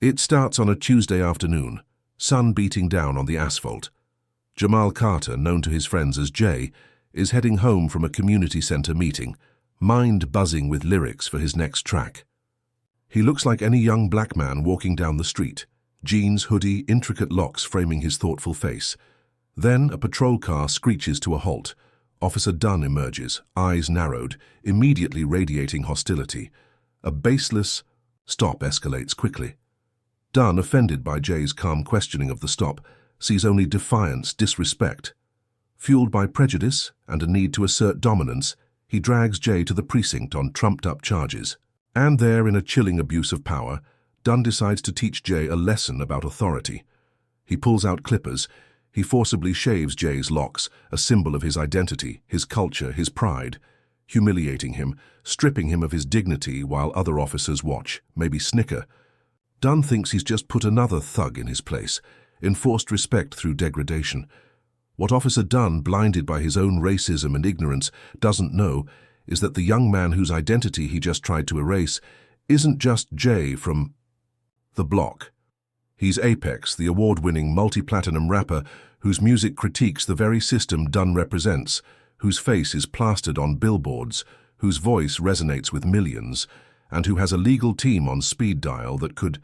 It starts on a Tuesday afternoon, sun beating down on the asphalt. Jamal Carter, known to his friends as Jay, is heading home from a community center meeting, mind buzzing with lyrics for his next track. He looks like any young black man walking down the street, jeans, hoodie, intricate locks framing his thoughtful face. Then a patrol car screeches to a halt. Officer Dunn emerges, eyes narrowed, immediately radiating hostility. A baseless stop escalates quickly. Dunn, offended by Jay's calm questioning of the stop, sees only defiance, disrespect. Fueled by prejudice and a need to assert dominance, he drags Jay to the precinct on trumped-up charges. And there, in a chilling abuse of power, Dunn decides to teach Jay a lesson about authority. He pulls out clippers. He forcibly shaves Jay's locks, a symbol of his identity, his culture, his pride, humiliating him, stripping him of his dignity while other officers watch, maybe snicker. Dunn thinks he's just put another thug in his place, enforced respect through degradation. What Officer Dunn, blinded by his own racism and ignorance, doesn't know is that the young man whose identity he just tried to erase isn't just Jay from the block. He's Apex, the award-winning multi-platinum rapper whose music critiques the very system Dunn represents, whose face is plastered on billboards, whose voice resonates with millions, and who has a legal team on speed dial that could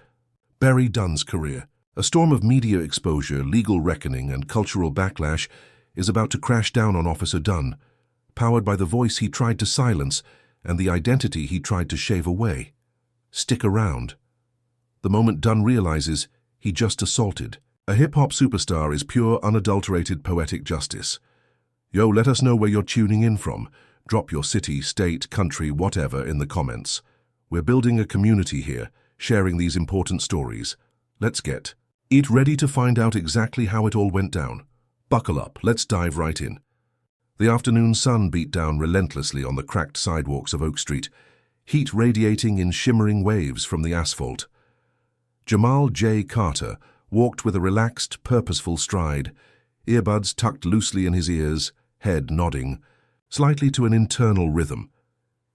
bury Dunn's career. A storm of media exposure, legal reckoning, and cultural backlash is about to crash down on Officer Dunn, powered by the voice he tried to silence and the identity he tried to shave away. Stick around. The moment Dunn realizes he just assaulted a hip-hop superstar is pure, unadulterated poetic justice. Yo, let us know where you're tuning in from. Drop your city, state, country, whatever in the comments. We're building a community here, sharing these important stories. Let's get ready to find out exactly how it all went down. Buckle up, let's dive right in. The afternoon sun beat down relentlessly on the cracked sidewalks of Oak Street, heat radiating in shimmering waves from the asphalt. Jamal J. Carter walked with a relaxed, purposeful stride, earbuds tucked loosely in his ears, head nodding, slightly to an internal rhythm.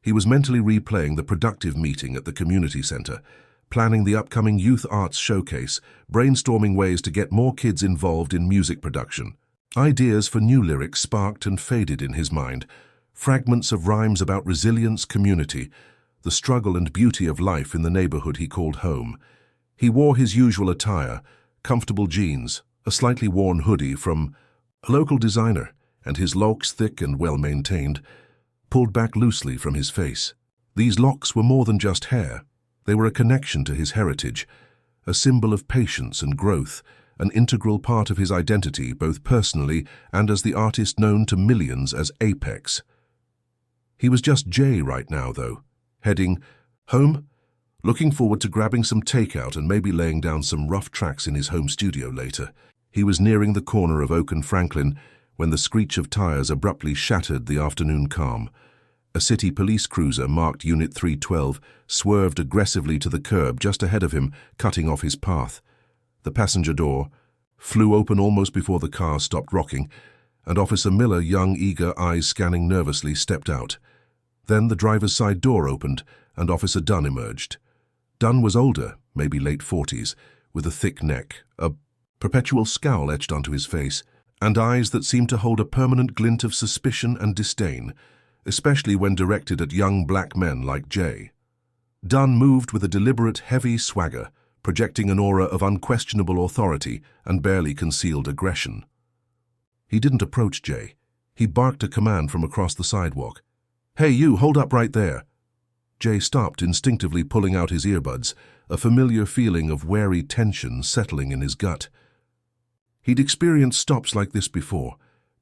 He was mentally replaying the productive meeting at the community center, planning the upcoming youth arts showcase, brainstorming ways to get more kids involved in music production. Ideas for new lyrics sparked and faded in his mind, fragments of rhymes about resilience, community, the struggle and beauty of life in the neighborhood he called home. He wore his usual attire, comfortable jeans, a slightly worn hoodie from a local designer, and his locks, thick and well-maintained, pulled back loosely from his face. These locks were more than just hair. They were a connection to his heritage, a symbol of patience and growth, an integral part of his identity both personally and as the artist known to millions as Apex. He was just Jay right now, though, heading home, looking forward to grabbing some takeout and maybe laying down some rough tracks in his home studio later. He was nearing the corner of Oak and Franklin when the screech of tires abruptly shattered the afternoon calm. A city police cruiser marked Unit 312 swerved aggressively to the curb just ahead of him, cutting off his path. The passenger door flew open almost before the car stopped rocking, and Officer Miller, young, eager, eyes scanning nervously, stepped out. Then the driver's side door opened, and Officer Dunn emerged. Dunn was older, maybe late 40s, with a thick neck, a perpetual scowl etched onto his face, and eyes that seemed to hold a permanent glint of suspicion and disdain, especially when directed at young black men like Jay. Dunn moved with a deliberate, heavy swagger, projecting an aura of unquestionable authority and barely concealed aggression. He didn't approach Jay. He barked a command from across the sidewalk. "Hey, you, hold up right there." Jay stopped, instinctively pulling out his earbuds, a familiar feeling of wary tension settling in his gut. He'd experienced stops like this before,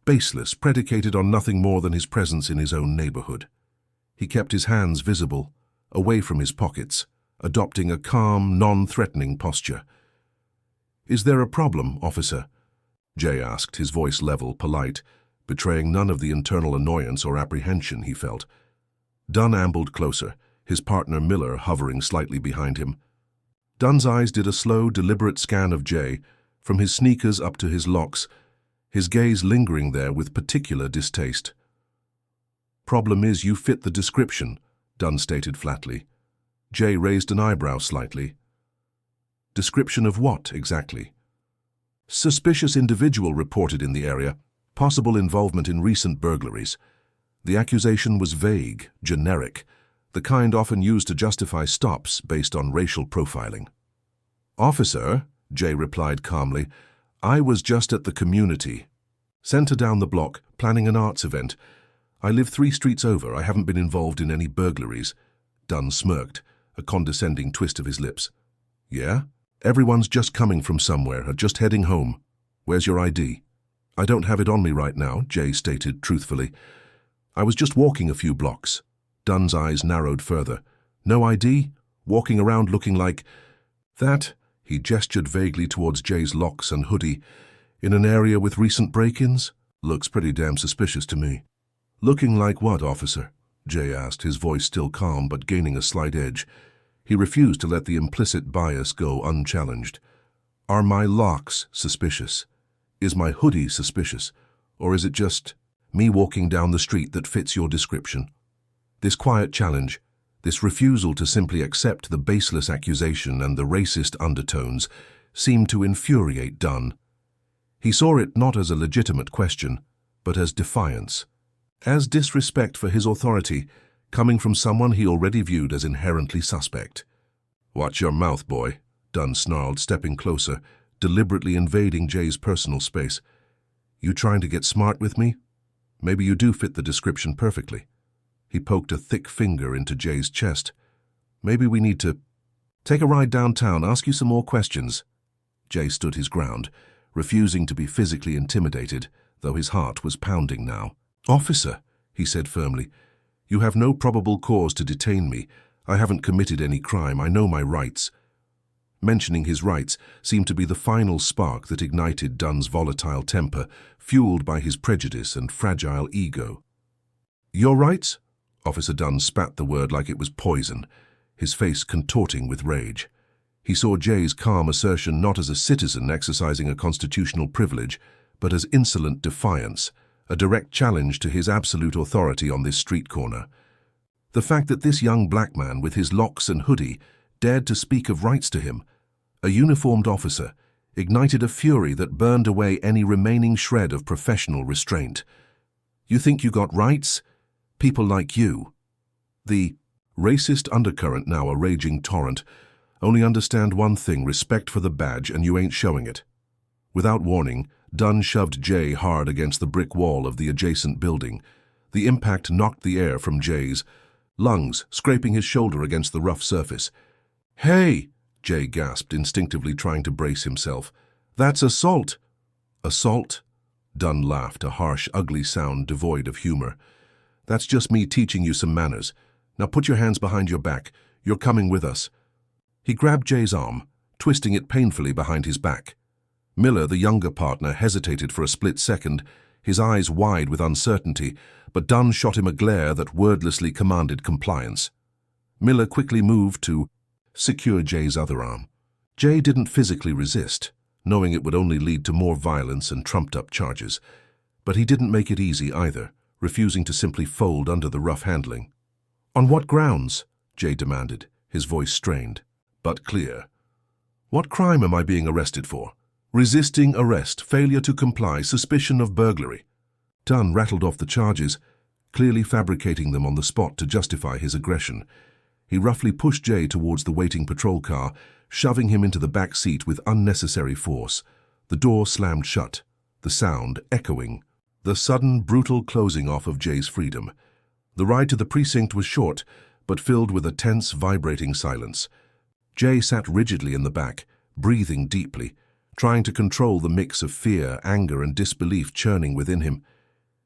baseless, predicated on nothing more than his presence in his own neighborhood. He kept his hands visible, away from his pockets, adopting a calm, non-threatening posture. "Is there a problem, officer?" Jay asked, his voice level, polite, betraying none of the internal annoyance or apprehension he felt. Dunn ambled closer, his partner Miller hovering slightly behind him. Dunn's eyes did a slow, deliberate scan of Jay, from his sneakers up to his locks, his gaze lingering there with particular distaste. "Problem is, you fit the description," Dunn stated flatly. Jay raised an eyebrow slightly. Description of what, exactly? Suspicious individual reported in the area, possible involvement in recent burglaries. The accusation was vague, generic, the kind often used to justify stops based on racial profiling. "Officer," Jay replied calmly, "I was just at the community center down the block, planning an arts event. I live 3 streets over. I haven't been involved in any burglaries." Dunn smirked, a condescending twist of his lips. "Yeah? Everyone's just coming from somewhere, just heading home. Where's your ID?" "I don't have it on me right now," Jay stated truthfully. "I was just walking a few blocks." Dunn's eyes narrowed further. "No ID? Walking around looking like that?" He gestured vaguely towards Jay's locks and hoodie. "In an area with recent break-ins? Looks pretty damn suspicious to me." "Looking like what, officer?" Jay asked, his voice still calm but gaining a slight edge. He refused to let the implicit bias go unchallenged. "Are my locks suspicious? Is my hoodie suspicious? Or is it just me walking down the street that fits your description?" This quiet challenge, this refusal to simply accept the baseless accusation and the racist undertones, seemed to infuriate Dunn. He saw it not as a legitimate question, but as defiance, as disrespect for his authority, coming from someone he already viewed as inherently suspect. "Watch your mouth, boy," Dunn snarled, stepping closer, deliberately invading Jay's personal space. "You trying to get smart with me? Maybe you do fit the description perfectly." He poked a thick finger into Jay's chest. "Maybe we need to take a ride downtown, ask you some more questions." Jay stood his ground, refusing to be physically intimidated, though his heart was pounding now. "Officer," he said firmly, "you have no probable cause to detain me. I haven't committed any crime. I know my rights." Mentioning his rights seemed to be the final spark that ignited Dunn's volatile temper, fueled by his prejudice and fragile ego. "Your rights?" Officer Dunn spat the word like it was poison, his face contorting with rage. He saw Jay's calm assertion not as a citizen exercising a constitutional privilege, but as insolent defiance, a direct challenge to his absolute authority on this street corner. The fact that this young black man with his locks and hoodie dared to speak of rights to him, a uniformed officer, ignited a fury that burned away any remaining shred of professional restraint. "You think you got rights? People like you." The racist undercurrent, now a raging torrent. "Only understand one thing, respect for the badge, and you ain't showing it." Without warning, Dunn shoved Jay hard against the brick wall of the adjacent building. The impact knocked the air from Jay's lungs, scraping his shoulder against the rough surface. "Hey!" Jay gasped, instinctively trying to brace himself. "That's assault." "Assault?" Dunn laughed, a harsh, ugly sound devoid of humor. "That's just me teaching you some manners. Now put your hands behind your back. You're coming with us." He grabbed Jay's arm, twisting it painfully behind his back. Miller, the younger partner, hesitated for a split second, his eyes wide with uncertainty, but Dunn shot him a glare that wordlessly commanded compliance. Miller quickly moved to secure Jay's other arm. Jay didn't physically resist, knowing it would only lead to more violence and trumped-up charges. But he didn't make it easy either, refusing to simply fold under the rough handling. "On what grounds?" Jay demanded, his voice strained, but clear. "What crime am I being arrested for?" "Resisting arrest, failure to comply, suspicion of burglary." Dunn rattled off the charges, clearly fabricating them on the spot to justify his aggression. He roughly pushed Jay towards the waiting patrol car, shoving him into the back seat with unnecessary force. The door slammed shut, the sound echoing, the sudden, brutal closing off of Jay's freedom. The ride to the precinct was short, but filled with a tense, vibrating silence. Jay sat rigidly in the back, breathing deeply, trying to control the mix of fear, anger, and disbelief churning within him.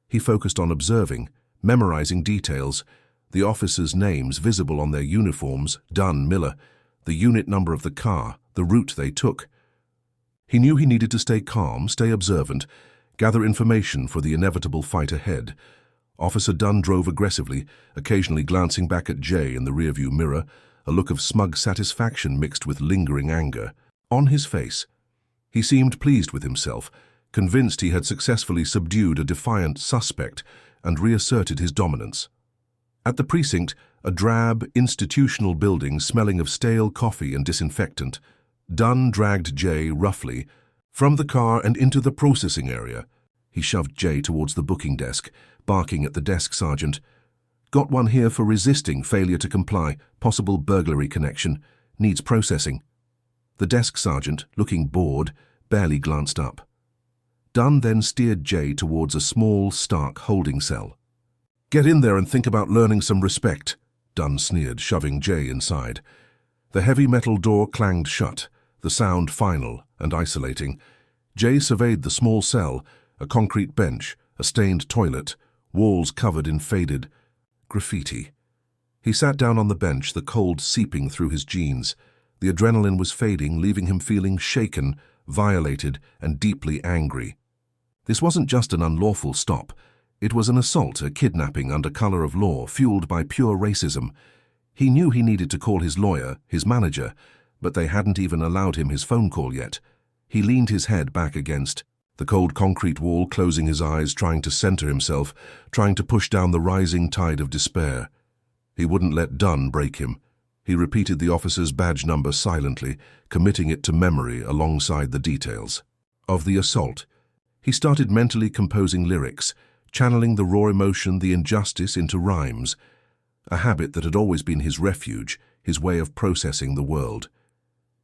He focused on observing, memorizing details, the officers' names visible on their uniforms, Dunn, Miller, the unit number of the car, the route they took. He knew he needed to stay calm, stay observant, gather information for the inevitable fight ahead. Officer Dunn drove aggressively, occasionally glancing back at Jay in the rearview mirror, a look of smug satisfaction mixed with lingering anger on his face. He seemed pleased with himself, convinced he had successfully subdued a defiant suspect and reasserted his dominance. At the precinct, a drab, institutional building smelling of stale coffee and disinfectant, Dunn dragged Jay roughly from the car and into the processing area. He shoved Jay towards the booking desk, barking at the desk sergeant. "Got one here for resisting failure to comply, possible burglary connection, needs processing." The desk sergeant, looking bored, barely glanced up. Dunn then steered Jay towards a small, stark holding cell. "Get in there and think about learning some respect," Dunn sneered, shoving Jay inside. The heavy metal door clanged shut, the sound final and isolating. Jay surveyed the small cell, a concrete bench, a stained toilet, walls covered in faded graffiti. He sat down on the bench, the cold seeping through his jeans. The adrenaline was fading, leaving him feeling shaken, violated, and deeply angry. This wasn't just an unlawful stop. It was an assault, a kidnapping under color of law, fueled by pure racism. He knew he needed to call his lawyer, his manager, but they hadn't even allowed him his phone call yet. He leaned his head back against the cold concrete wall, closing his eyes, trying to center himself, trying to push down the rising tide of despair. He wouldn't let Dunn break him. He repeated the officer's badge number silently, committing it to memory alongside the details of the assault. He started mentally composing lyrics, channeling the raw emotion, the injustice, into rhymes, a habit that had always been his refuge, his way of processing the world.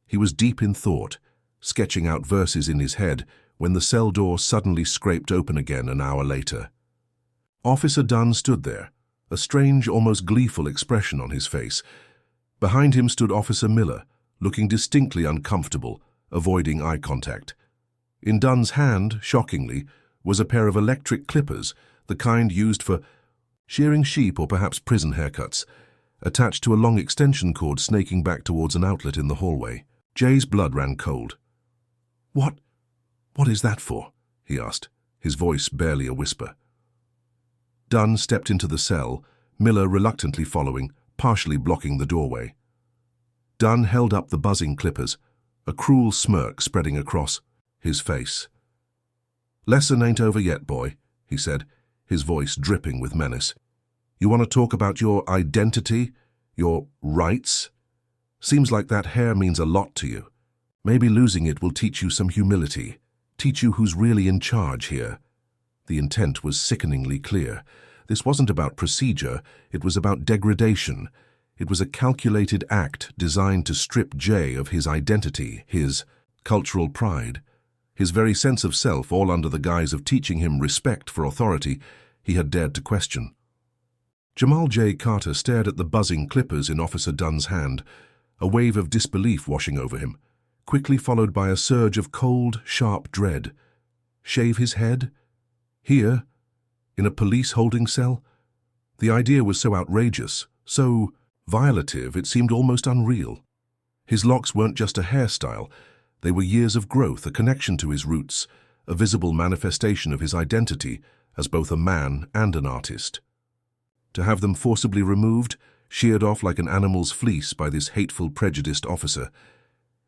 He was deep in thought, sketching out verses in his head, when the cell door suddenly scraped open again an hour later. Officer Dunn stood there, a strange, almost gleeful expression on his face. Behind him stood Officer Miller, looking distinctly uncomfortable, avoiding eye contact. In Dunn's hand, shockingly, was a pair of electric clippers, the kind used for shearing sheep or perhaps prison haircuts, attached to a long extension cord snaking back towards an outlet in the hallway. Jay's blood ran cold. What is that for?" he asked, his voice barely a whisper. Dunn stepped into the cell, Miller reluctantly following, partially blocking the doorway. Dunn held up the buzzing clippers, a cruel smirk spreading across his face. "Lesson ain't over yet, boy," he said, his voice dripping with menace. "You want to talk about your identity, your rights? Seems like that hair means a lot to you. Maybe losing it will teach you some humility, teach you who's really in charge here." The intent was sickeningly clear. This wasn't about procedure, it was about degradation. It was a calculated act designed to strip Jay of his identity, his cultural pride, his very sense of self, all under the guise of teaching him respect for authority he had dared to question. Jamal J. Carter stared at the buzzing clippers in Officer Dunn's hand, a wave of disbelief washing over him, quickly followed by a surge of cold, sharp dread. Shave his head? Here? In a police holding cell? The idea was so outrageous, so violative, it seemed almost unreal. His locks weren't just a hairstyle. They were years of growth, a connection to his roots, a visible manifestation of his identity as both a man and an artist. To have them forcibly removed, sheared off like an animal's fleece by this hateful, prejudiced officer,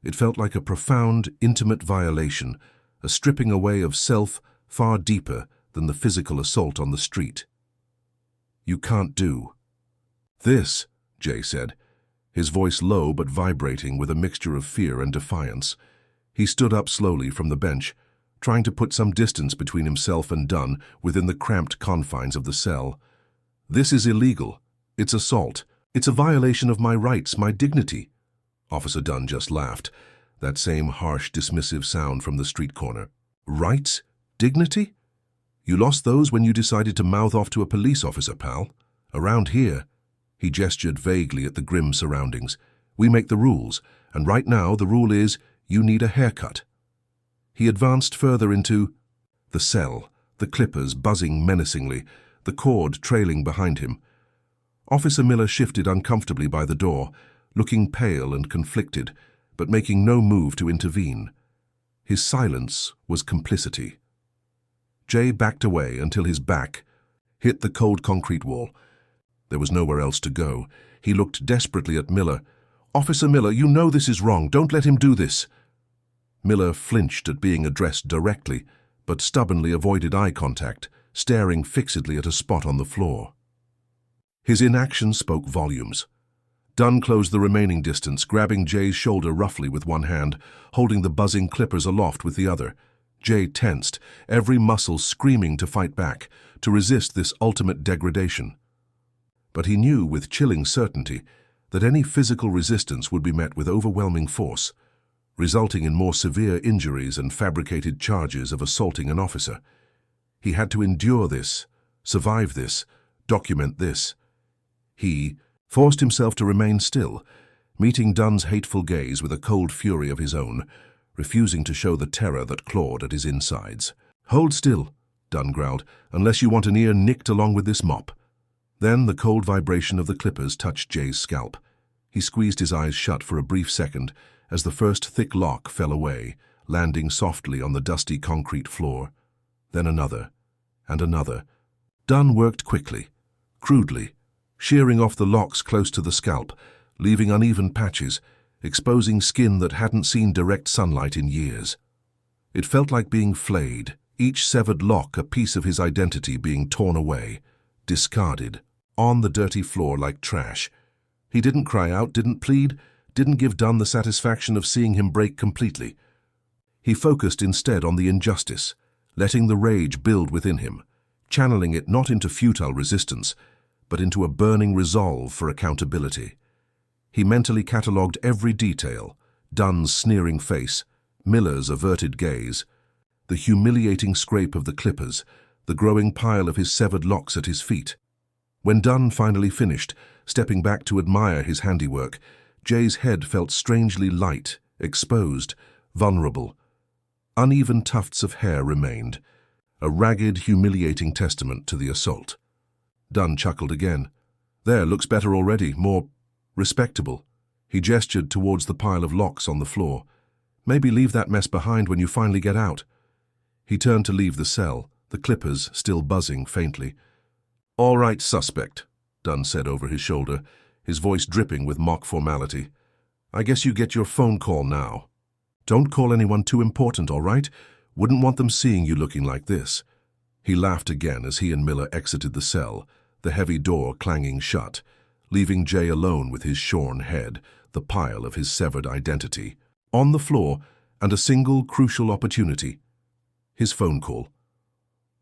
it felt like a profound, intimate violation, a stripping away of self far deeper than the physical assault on the street. "You can't do this," Jay said, his voice low but vibrating with a mixture of fear and defiance. He stood up slowly from the bench, trying to put some distance between himself and Dunn within the cramped confines of the cell. "This is illegal. It's assault. It's a violation of my rights, my dignity." Officer Dunn just laughed, that same harsh, dismissive sound from the street corner. "Rights? Dignity? You lost those when you decided to mouth off to a police officer, pal. Around here," he gestured vaguely at the grim surroundings, "we make the rules, and right now the rule is you need a haircut." He advanced further into the cell, the clippers buzzing menacingly, the cord trailing behind him. Officer Miller shifted uncomfortably by the door, looking pale and conflicted, but making no move to intervene. His silence was complicity. Jay backed away until his back hit the cold concrete wall. There was nowhere else to go. He looked desperately at Miller. "Officer Miller, you know this is wrong. Don't let him do this." Miller flinched at being addressed directly, but stubbornly avoided eye contact, staring fixedly at a spot on the floor. His inaction spoke volumes. Dunn closed the remaining distance, grabbing Jay's shoulder roughly with one hand, holding the buzzing clippers aloft with the other. Jay tensed, every muscle screaming to fight back, to resist this ultimate degradation. But he knew with chilling certainty that any physical resistance would be met with overwhelming force, resulting in more severe injuries and fabricated charges of assaulting an officer. He had to endure this, survive this, document this. He forced himself to remain still, meeting Dunn's hateful gaze with a cold fury of his own, refusing to show the terror that clawed at his insides. "Hold still," Dunn growled, "unless you want an ear nicked along with this mop." Then the cold vibration of the clippers touched Jay's scalp. He squeezed his eyes shut for a brief second as the first thick lock fell away, landing softly on the dusty concrete floor. Then another, and another. Dunn worked quickly, crudely, shearing off the locks close to the scalp, leaving uneven patches, exposing skin that hadn't seen direct sunlight in years. It felt like being flayed, each severed lock a piece of his identity being torn away, discarded, on the dirty floor like trash. He didn't cry out, didn't plead, didn't give Dunn the satisfaction of seeing him break completely. He focused instead on the injustice, letting the rage build within him, channeling it not into futile resistance, but into a burning resolve for accountability. He mentally catalogued every detail: Dunn's sneering face, Miller's averted gaze, the humiliating scrape of the clippers, the growing pile of his severed locks at his feet. When Dunn finally finished, stepping back to admire his handiwork, Jay's head felt strangely light, exposed, vulnerable. Uneven tufts of hair remained, a ragged, humiliating testament to the assault. Dunn chuckled again. "There, looks better already, more respectable." He gestured towards the pile of locks on the floor. "Maybe leave that mess behind when you finally get out." He turned to leave the cell, the clippers still buzzing faintly. "All right, suspect," Dunn said over his shoulder, his voice dripping with mock formality. "I guess you get your phone call now. Don't call anyone too important, all right? Wouldn't want them seeing you looking like this." He laughed again as he and Miller exited the cell, the heavy door clanging shut, leaving Jay alone with his shorn head, the pile of his severed identity, on the floor, and a single crucial opportunity: his phone call.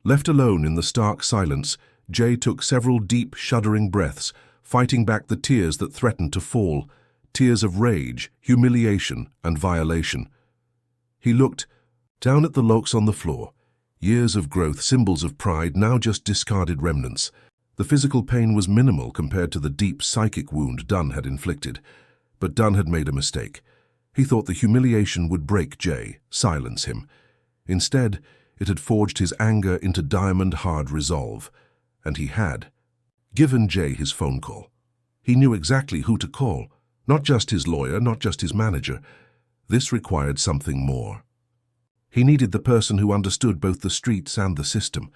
Left alone in the stark silence, Jay took several deep, shuddering breaths, fighting back the tears that threatened to fall, tears of rage, humiliation, and violation. He looked down at the locks on the floor, years of growth, symbols of pride, now just discarded remnants. The physical pain was minimal compared to the deep psychic wound Dunn had inflicted, but Dunn had made a mistake. He thought the humiliation would break Jay, silence him. Instead, it had forged his anger into diamond-hard resolve. And he had given Jay his phone call. He knew exactly who to call, not just his lawyer, not just his manager. This required something more. He needed the person who understood both the streets and the system,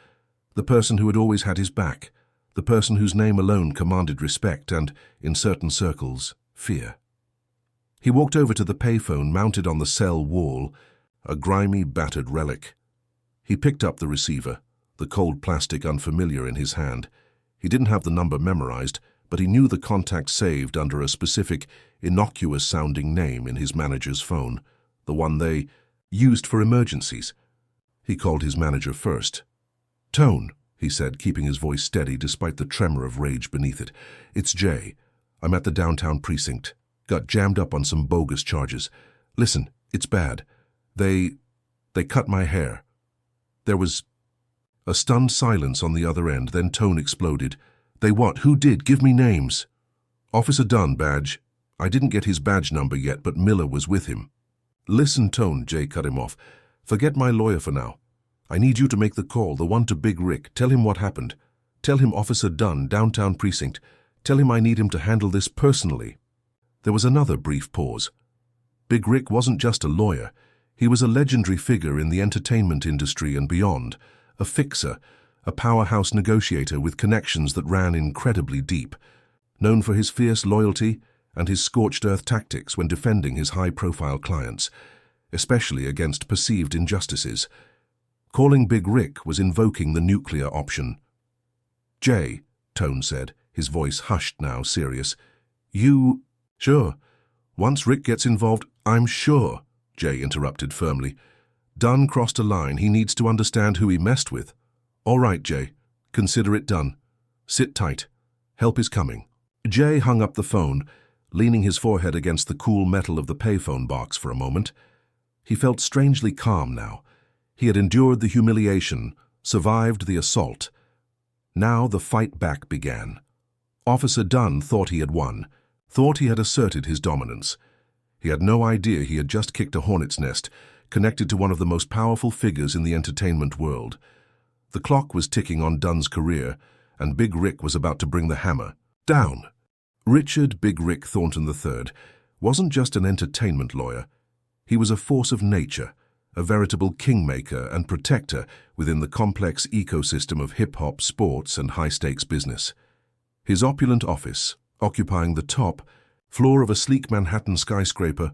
the person who had always had his back, the person whose name alone commanded respect and, in certain circles, fear. He walked over to the payphone mounted on the cell wall, a grimy, battered relic. He picked up the receiver, the cold plastic unfamiliar in his hand. He didn't have the number memorized, but he knew the contact saved under a specific, innocuous-sounding name in his manager's phone, the one they used for emergencies. He called his manager first. "Tone," he said, keeping his voice steady despite the tremor of rage beneath it. "It's Jay. I'm at the downtown precinct. Got jammed up on some bogus charges. Listen, it's bad. They cut my hair." There was a stunned silence on the other end, then Tone exploded. "They what? Who did? Give me names." "Officer Dunn, badge. I didn't get his badge number yet, but Miller was with him." "Listen, Tone," Jay cut him off. "Forget my lawyer for now. I need you to make the call, the one to Big Rick. Tell him what happened. Tell him Officer Dunn, downtown precinct. Tell him I need him to handle this personally." There was another brief pause. Big Rick wasn't just a lawyer. He was a legendary figure in the entertainment industry and beyond, a fixer, a powerhouse negotiator with connections that ran incredibly deep, known for his fierce loyalty and his scorched-earth tactics when defending his high-profile clients, especially against perceived injustices. Calling Big Rick was invoking the nuclear option. "Jay," Tone said, his voice hushed now, serious, You... Sure. Once Rick gets involved, I'm sure, Jay interrupted firmly. Dunn crossed a line. He needs to understand who he messed with. All right, Jay. Consider it done. Sit tight. Help is coming. Jay hung up the phone, leaning his forehead against the cool metal of the payphone box for a moment. He felt strangely calm now. He had endured the humiliation, survived the assault. Now the fight back began. Officer Dunn thought he had won, thought he had asserted his dominance. He had no idea he had just kicked a hornet's nest, connected to one of the most powerful figures in the entertainment world. The clock was ticking on Dunn's career, and Big Rick was about to bring the hammer down. Richard Big Rick Thornton III wasn't just an entertainment lawyer. He was a force of nature, a veritable kingmaker and protector within the complex ecosystem of hip-hop, sports, and high-stakes business. His opulent office, occupying the top floor of a sleek Manhattan skyscraper,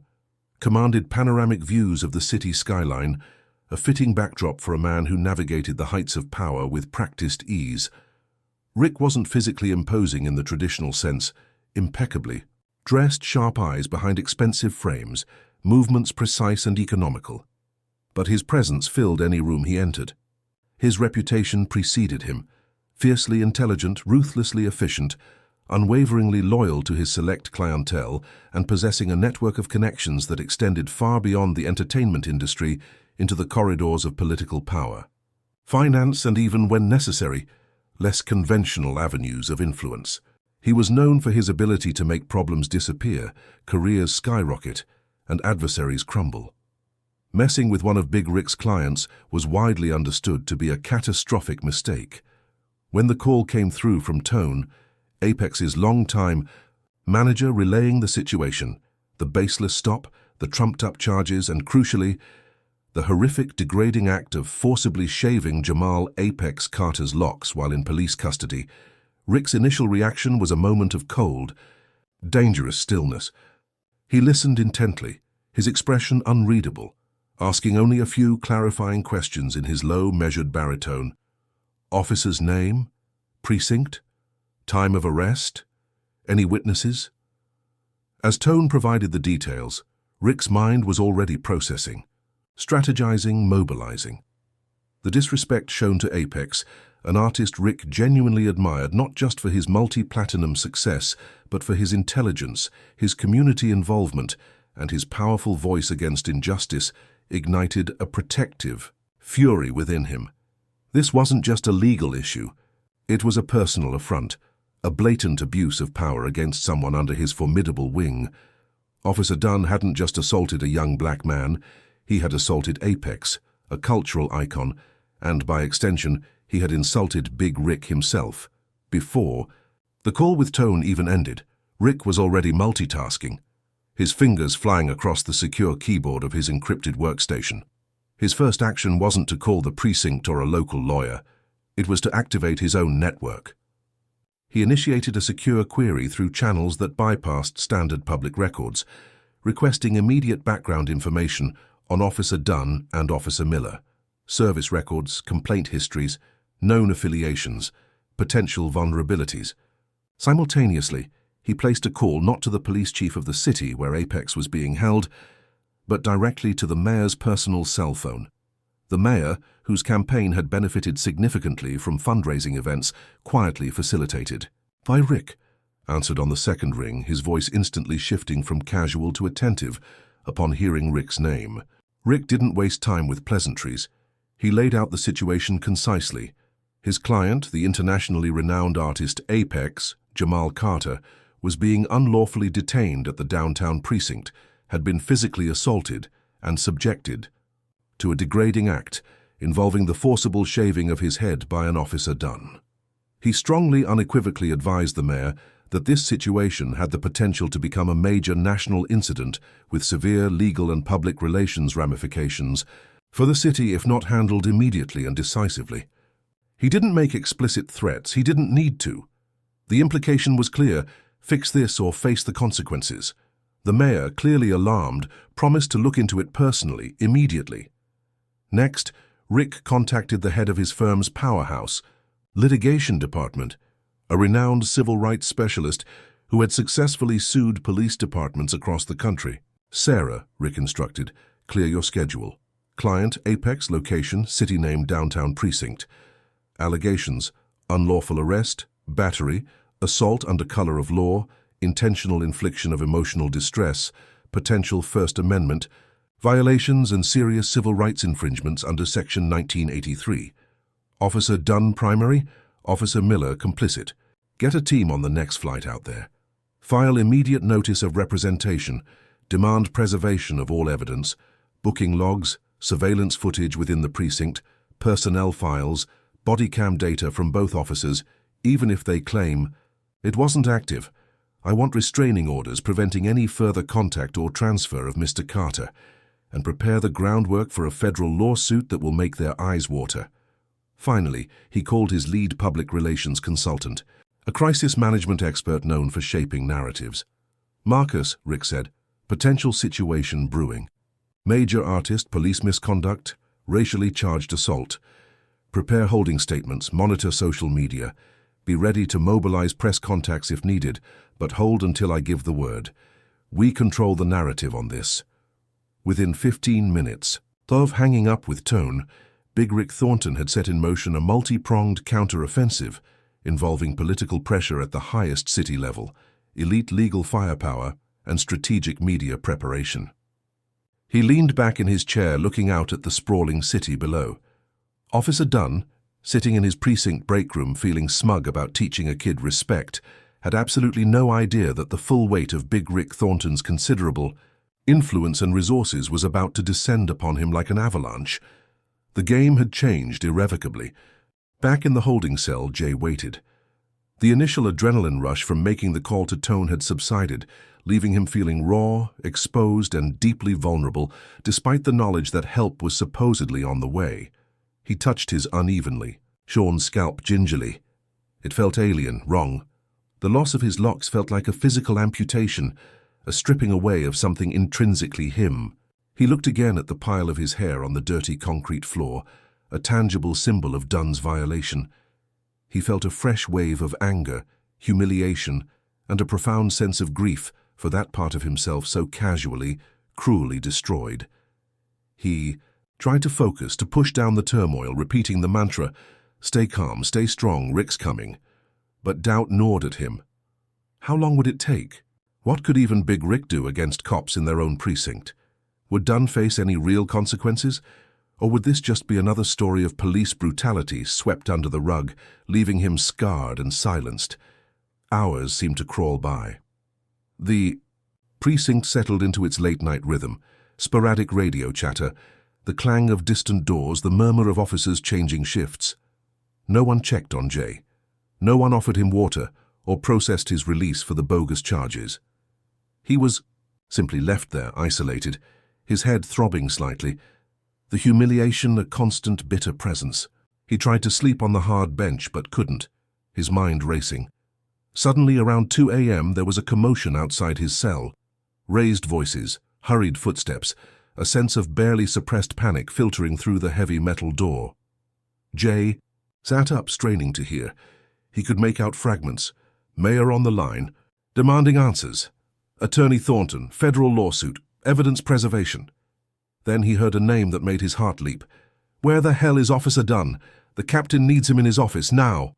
commanded panoramic views of the city skyline, a fitting backdrop for a man who navigated the heights of power with practiced ease. Rick wasn't physically imposing in the traditional sense, impeccably, dressed sharp eyes behind expensive frames, movements precise and economical. But his presence filled any room he entered. His reputation preceded him, fiercely intelligent, ruthlessly efficient, unwaveringly loyal to his select clientele, and possessing a network of connections that extended far beyond the entertainment industry into the corridors of political power. Finance and even, when necessary, less conventional avenues of influence. He was known for his ability to make problems disappear, careers skyrocket, and adversaries crumble. Messing with one of Big Rick's clients was widely understood to be a catastrophic mistake. When the call came through from Tone, Apex's longtime manager, relaying the situation, the baseless stop, the trumped-up charges, and crucially, the horrific, degrading act of forcibly shaving Jamal Apex Carter's locks while in police custody, Rick's initial reaction was a moment of cold, dangerous stillness. He listened intently, his expression unreadable, asking only a few clarifying questions in his low, measured baritone. Officer's name? Precinct? Time of arrest? Any witnesses? As Tone provided the details, Rick's mind was already processing, strategizing, mobilizing. The disrespect shown to Apex, an artist Rick genuinely admired not just for his multi-platinum success, but for his intelligence, his community involvement, and his powerful voice against injustice, ignited a protective fury within him. This wasn't just a legal issue. It was a personal affront, a blatant abuse of power against someone under his formidable wing. Officer Dunn hadn't just assaulted a young black man, he had assaulted Apex, a cultural icon, and by extension, he had insulted Big Rick himself. Before the call with Tone even ended, Rick was already multitasking, his fingers flying across the secure keyboard of his encrypted workstation. His first action wasn't to call the precinct or a local lawyer. It was to activate his own network. He initiated a secure query through channels that bypassed standard public records, requesting immediate background information on Officer Dunn and Officer Miller, service records, complaint histories, known affiliations, potential vulnerabilities. Simultaneously, he placed a call not to the police chief of the city where Apex was being held, but directly to the mayor's personal cell phone. The mayor, whose campaign had benefited significantly from fundraising events quietly facilitated. "By Rick," answered on the second ring, his voice instantly shifting from casual to attentive upon hearing Rick's name. Rick didn't waste time with pleasantries. He laid out the situation concisely. His client, the internationally renowned artist Apex, Jamal Carter, was being unlawfully detained at the downtown precinct, had been physically assaulted and subjected to a degrading act involving the forcible shaving of his head by an Officer Dunn. He strongly, unequivocally advised the mayor that this situation had the potential to become a major national incident with severe legal and public relations ramifications for the city if not handled immediately and decisively. He didn't make explicit threats. He didn't need to. The implication was clear: fix this or face the consequences. The mayor, clearly alarmed, promised to look into it personally, immediately. Next, Rick contacted the head of his firm's powerhouse, litigation department, a renowned civil rights specialist who had successfully sued police departments across the country. Sarah, Rick instructed, clear your schedule. Client, Apex, location, city name, downtown precinct. Allegations, unlawful arrest, battery, assault under color of law, intentional infliction of emotional distress, potential First Amendment, violations and serious civil rights infringements under Section 1983. Officer Dunn primary, Officer Miller complicit. Get a team on the next flight out there. File immediate notice of representation, demand preservation of all evidence, booking logs, surveillance footage within the precinct, personnel files, body cam data from both officers, even if they claim, "It wasn't active. I want restraining orders preventing any further contact or transfer of Mr. Carter, and prepare the groundwork for a federal lawsuit that will make their eyes water." Finally, he called his lead public relations consultant, a crisis management expert known for shaping narratives. "Marcus," Rick said, "potential situation brewing. Major artist, police misconduct, racially charged assault. Prepare holding statements, monitor social media. Be ready to mobilize press contacts if needed, but hold until I give the word. We control the narrative on this." Within 15 minutes, of hanging up with tone, Big Rick Thornton had set in motion a multi-pronged counter-offensive involving political pressure at the highest city level, elite legal firepower, and strategic media preparation. He leaned back in his chair looking out at the sprawling city below. Officer Dunn, sitting in his precinct break room feeling smug about teaching a kid respect, had absolutely no idea that the full weight of Big Rick Thornton's considerable influence and resources was about to descend upon him like an avalanche. The game had changed irrevocably. Back in the holding cell, Jay waited. The initial adrenaline rush from making the call to Tone had subsided, leaving him feeling raw, exposed, and deeply vulnerable, despite the knowledge that help was supposedly on the way. He touched his unevenly, shorn scalp gingerly. It felt alien, wrong. The loss of his locks felt like a physical amputation, a stripping away of something intrinsically him. He looked again at the pile of his hair on the dirty concrete floor, a tangible symbol of Dunn's violation. He felt a fresh wave of anger, humiliation, and a profound sense of grief for that part of himself so casually, cruelly destroyed. He tried to focus, to push down the turmoil, repeating the mantra, "Stay calm, stay strong, Rick's coming." But doubt gnawed at him. How long would it take? What could even Big Rick do against cops in their own precinct? Would Dunn face any real consequences? Or would this just be another story of police brutality swept under the rug, leaving him scarred and silenced? Hours seemed to crawl by. The precinct settled into its late-night rhythm, sporadic radio chatter, the clang of distant doors, the murmur of officers changing shifts. No one checked on Jay. No one offered him water or processed his release for the bogus charges. He was simply left there, isolated, his head throbbing slightly, the humiliation a constant bitter presence. He tried to sleep on the hard bench but couldn't, his mind racing. Suddenly, around 2 a.m., there was a commotion outside his cell. Raised voices, hurried footsteps, a sense of barely suppressed panic filtering through the heavy metal door. Jay sat up, straining to hear. He could make out fragments. Mayor on the line, demanding answers. Attorney Thornton, federal lawsuit, evidence preservation. Then he heard a name that made his heart leap. "Where the hell is Officer Dunn? The captain needs him in his office, now."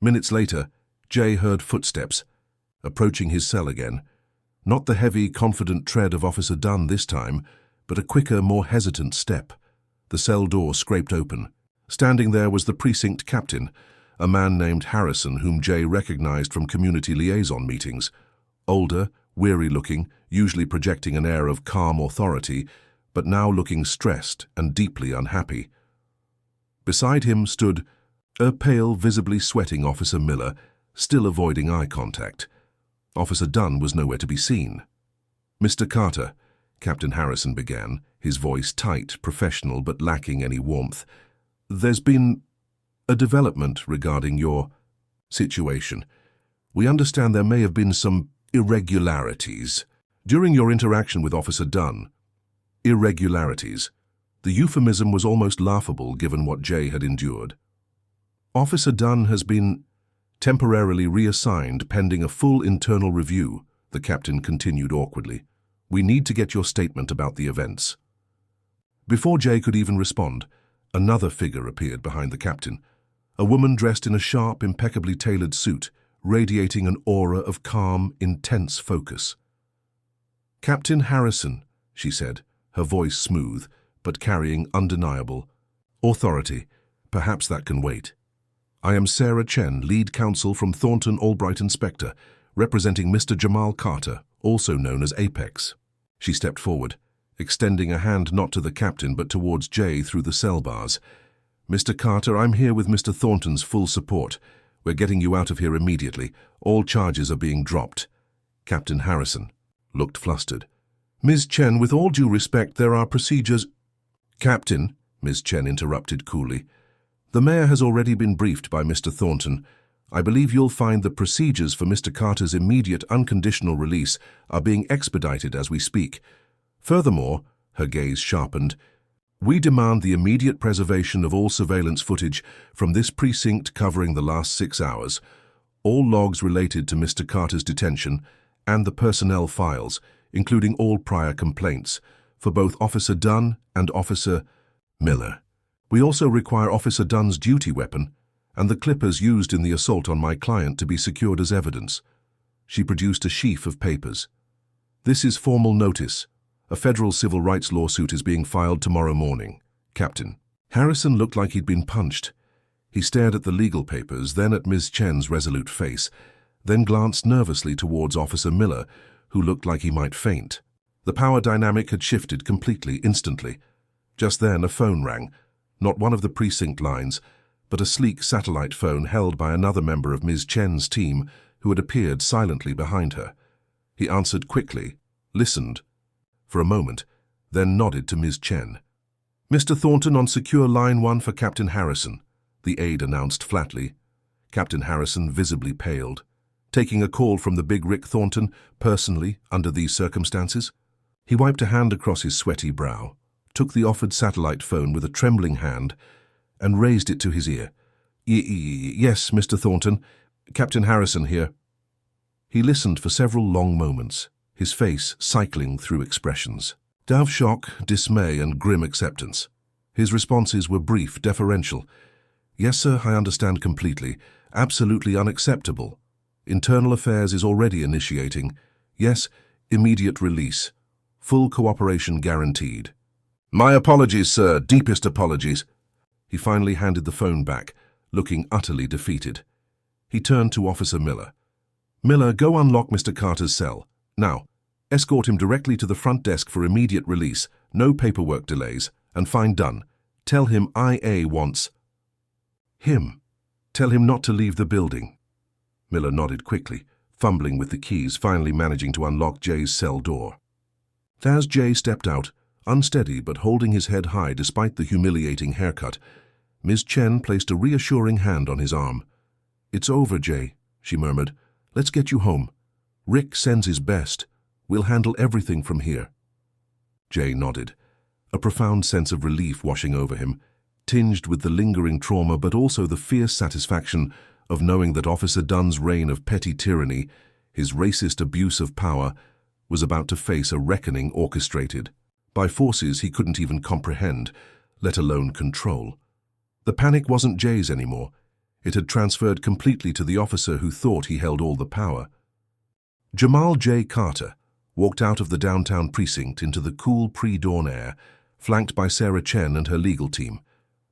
Minutes later, Jay heard footsteps, approaching his cell again. Not the heavy, confident tread of Officer Dunn this time, but a quicker, more hesitant step. The cell door scraped open. Standing there was the precinct captain, a man named Harrison whom Jay recognized from community liaison meetings. Older, weary-looking, usually projecting an air of calm authority, but now looking stressed and deeply unhappy. Beside him stood a pale, visibly sweating Officer Miller, still avoiding eye contact. Officer Dunn was nowhere to be seen. "Mr. Carter," Captain Harrison began, his voice tight, professional, but lacking any warmth. "There's been a development regarding your situation. We understand there may have been some irregularities during your interaction with Officer Dunn." Irregularities. The euphemism was almost laughable given what Jay had endured. "Officer Dunn has been Temporarily reassigned pending a full internal review, the captain continued awkwardly. We need to get your statement about the events. Before Jay could even respond, another figure appeared behind the captain, a woman dressed in a sharp, impeccably tailored suit, radiating an aura of calm, intense focus. "Captain Harrison," she said, her voice smooth, but carrying undeniable authority. "Perhaps that can wait. I am Sarah Chen, lead counsel from Thornton Albright Inspector, representing Mr. Jamal Carter, also known as Apex." She stepped forward, extending a hand not to the captain but towards Jay through the cell bars. "Mr. Carter, I'm here with Mr. Thornton's full support. We're getting you out of here immediately. All charges are being dropped." Captain Harrison looked flustered. "Ms. Chen, with all due respect, there are procedures—" "Captain," Ms. Chen interrupted coolly, "the mayor has already been briefed by Mr. Thornton. I believe you'll find the procedures for Mr. Carter's immediate unconditional release are being expedited as we speak. Furthermore," her gaze sharpened, "we demand the immediate preservation of all surveillance footage from this precinct covering the last 6 hours, all logs related to Mr. Carter's detention, and the personnel files, including all prior complaints, for both Officer Dunn and Officer Miller. We also require Officer Dunn's duty weapon and the clippers used in the assault on my client to be secured as evidence." She produced a sheaf of papers. "This is formal notice. A federal civil rights lawsuit is being filed tomorrow morning, Captain." Harrison looked like he'd been punched. He stared at the legal papers, then at Ms. Chen's resolute face, then glanced nervously towards Officer Miller, who looked like he might faint. The power dynamic had shifted completely, instantly. Just then a phone rang, not one of the precinct lines, but a sleek satellite phone held by another member of Ms. Chen's team who had appeared silently behind her. He answered quickly, listened for a moment, then nodded to Ms. Chen. "Mr. Thornton on secure line 1 for Captain Harrison," the aide announced flatly. Captain Harrison visibly paled. Taking a call from the big Rick Thornton, personally, under these circumstances? He wiped a hand across his sweaty brow, took the offered satellite phone with a trembling hand, and raised it to his ear. Yes, Mr. Thornton. Captain Harrison here." He listened for several long moments, his face cycling through expressions of shock, dismay, and grim acceptance. His responses were brief, deferential. "Yes, sir, I understand completely. Absolutely unacceptable. Internal Affairs is already initiating. Yes, immediate release. Full cooperation guaranteed." "My apologies, sir. Deepest apologies." He finally handed the phone back, looking utterly defeated. He turned to Officer Miller. "Miller, go unlock Mr. Carter's cell. Now, escort him directly to the front desk for immediate release, no paperwork delays, and find Dunn. Tell him IA wants him. Tell him not to leave the building." Miller nodded quickly, fumbling with the keys, finally managing to unlock Jay's cell door. As Jay stepped out, unsteady but holding his head high despite the humiliating haircut, Ms. Chen placed a reassuring hand on his arm. "It's over, Jay," she murmured. "Let's get you home. Rick sends his best. We'll handle everything from here." Jay nodded, a profound sense of relief washing over him, tinged with the lingering trauma but also the fierce satisfaction of knowing that Officer Dunn's reign of petty tyranny, his racist abuse of power, was about to face a reckoning orchestrated by forces he couldn't even comprehend, let alone control. The panic wasn't Jay's anymore. It had transferred completely to the officer who thought he held all the power. Jamal J. Carter walked out of the downtown precinct into the cool pre-dawn air, flanked by Sarah Chen and her legal team.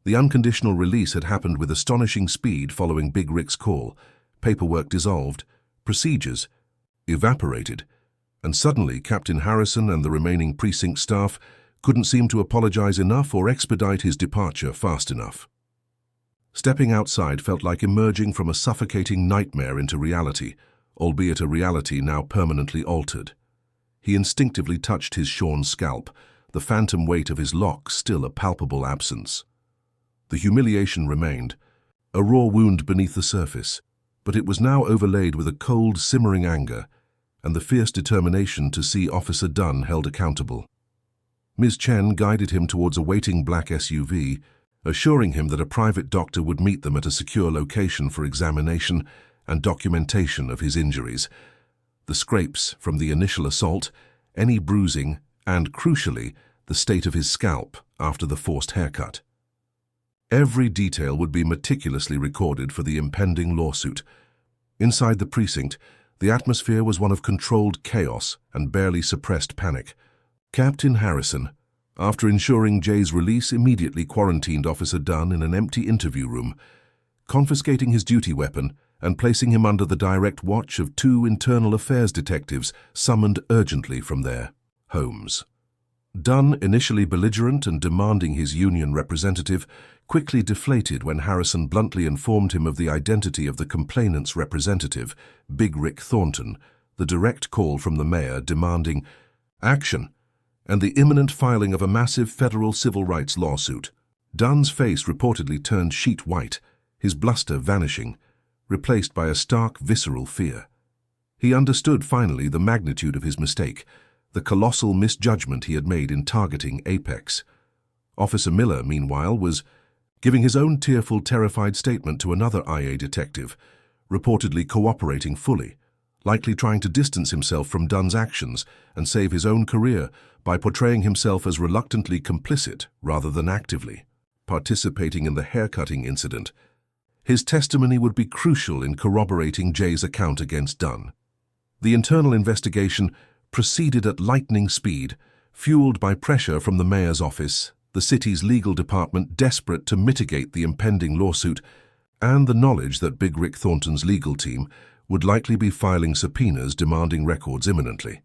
The unconditional release had happened with astonishing speed following Big Rick's call. Paperwork dissolved, procedures evaporated, and suddenly Captain Harrison and the remaining precinct staff couldn't seem to apologize enough or expedite his departure fast enough. Stepping outside felt like emerging from a suffocating nightmare into reality, albeit a reality now permanently altered. He instinctively touched his shorn scalp, the phantom weight of his locks still a palpable absence. The humiliation remained, a raw wound beneath the surface, but it was now overlaid with a cold, simmering anger and the fierce determination to see Officer Dunn held accountable. Ms. Chen guided him towards a waiting black SUV, assuring him that a private doctor would meet them at a secure location for examination and documentation of his injuries. The scrapes from the initial assault, any bruising, and, crucially, the state of his scalp after the forced haircut. Every detail would be meticulously recorded for the impending lawsuit. Inside the precinct, the atmosphere was one of controlled chaos and barely suppressed panic. Captain Harrison, after ensuring Jay's release, immediately quarantined Officer Dunn in an empty interview room, confiscating his duty weapon and placing him under the direct watch of 2 internal affairs detectives summoned urgently from their homes. Dunn, initially belligerent and demanding his union representative, quickly deflated when Harrison bluntly informed him of the identity of the complainant's representative, Big Rick Thornton, the direct call from the mayor demanding action and the imminent filing of a massive federal civil rights lawsuit. Dunn's face reportedly turned sheet white, his bluster vanishing, replaced by a stark, visceral fear. He understood finally the magnitude of his mistake, the colossal misjudgment he had made in targeting Apex. Officer Miller, meanwhile, was giving his own tearful, terrified statement to another IA detective, reportedly cooperating fully, likely trying to distance himself from Dunn's actions and save his own career by portraying himself as reluctantly complicit rather than actively participating in the haircutting incident. His testimony would be crucial in corroborating Jay's account against Dunn. The internal investigation proceeded at lightning speed, fueled by pressure from the mayor's office, the city's legal department desperate to mitigate the impending lawsuit, and the knowledge that Big Rick Thornton's legal team would likely be filing subpoenas demanding records imminently.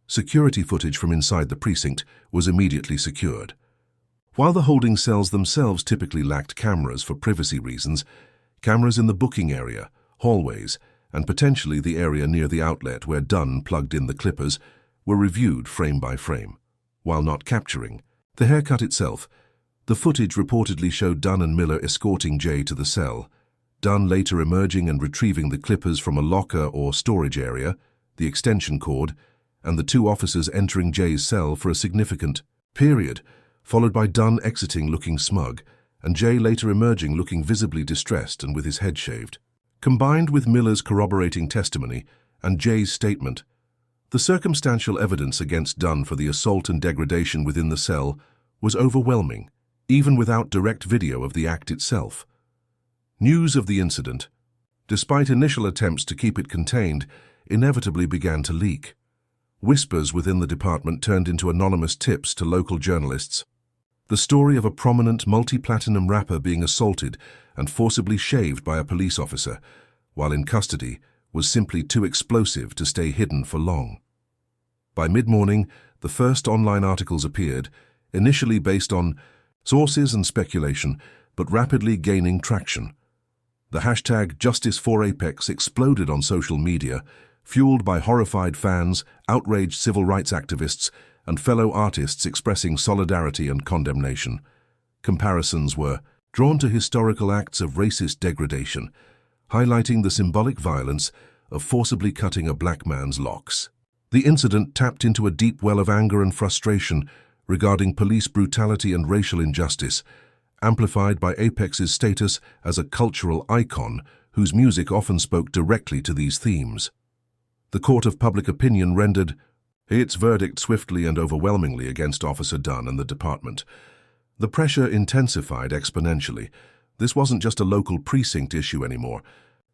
Security footage from inside the precinct was immediately secured. While the holding cells themselves typically lacked cameras for privacy reasons, cameras in the booking area, hallways, and potentially the area near the outlet where Dunn plugged in the clippers were reviewed frame by frame. While not capturing the haircut itself, the footage reportedly showed Dunn and Miller escorting Jay to the cell, Dunn later emerging and retrieving the clippers from a locker or storage area, the extension cord, and the 2 officers entering Jay's cell for a significant period, followed by Dunn exiting looking smug, and Jay later emerging looking visibly distressed and with his head shaved. Combined with Miller's corroborating testimony and Jay's statement, the circumstantial evidence against Dunn for the assault and degradation within the cell was overwhelming, even without direct video of the act itself. News of the incident, despite initial attempts to keep it contained, inevitably began to leak. Whispers within the department turned into anonymous tips to local journalists. The story of a prominent multi-platinum rapper being assaulted and forcibly shaved by a police officer while in custody was simply too explosive to stay hidden for long. By mid-morning, the first online articles appeared, initially based on sources and speculation, but rapidly gaining traction. The hashtag #JusticeForApex exploded on social media, fueled by horrified fans, outraged civil rights activists, and fellow artists expressing solidarity and condemnation. Comparisons were drawn to historical acts of racist degradation, highlighting the symbolic violence of forcibly cutting a black man's locks. The incident tapped into a deep well of anger and frustration regarding police brutality and racial injustice, amplified by Apex's status as a cultural icon whose music often spoke directly to these themes. The court of public opinion rendered its verdict swiftly and overwhelmingly against Officer Dunn and the department. The pressure intensified exponentially. This wasn't just a local precinct issue anymore.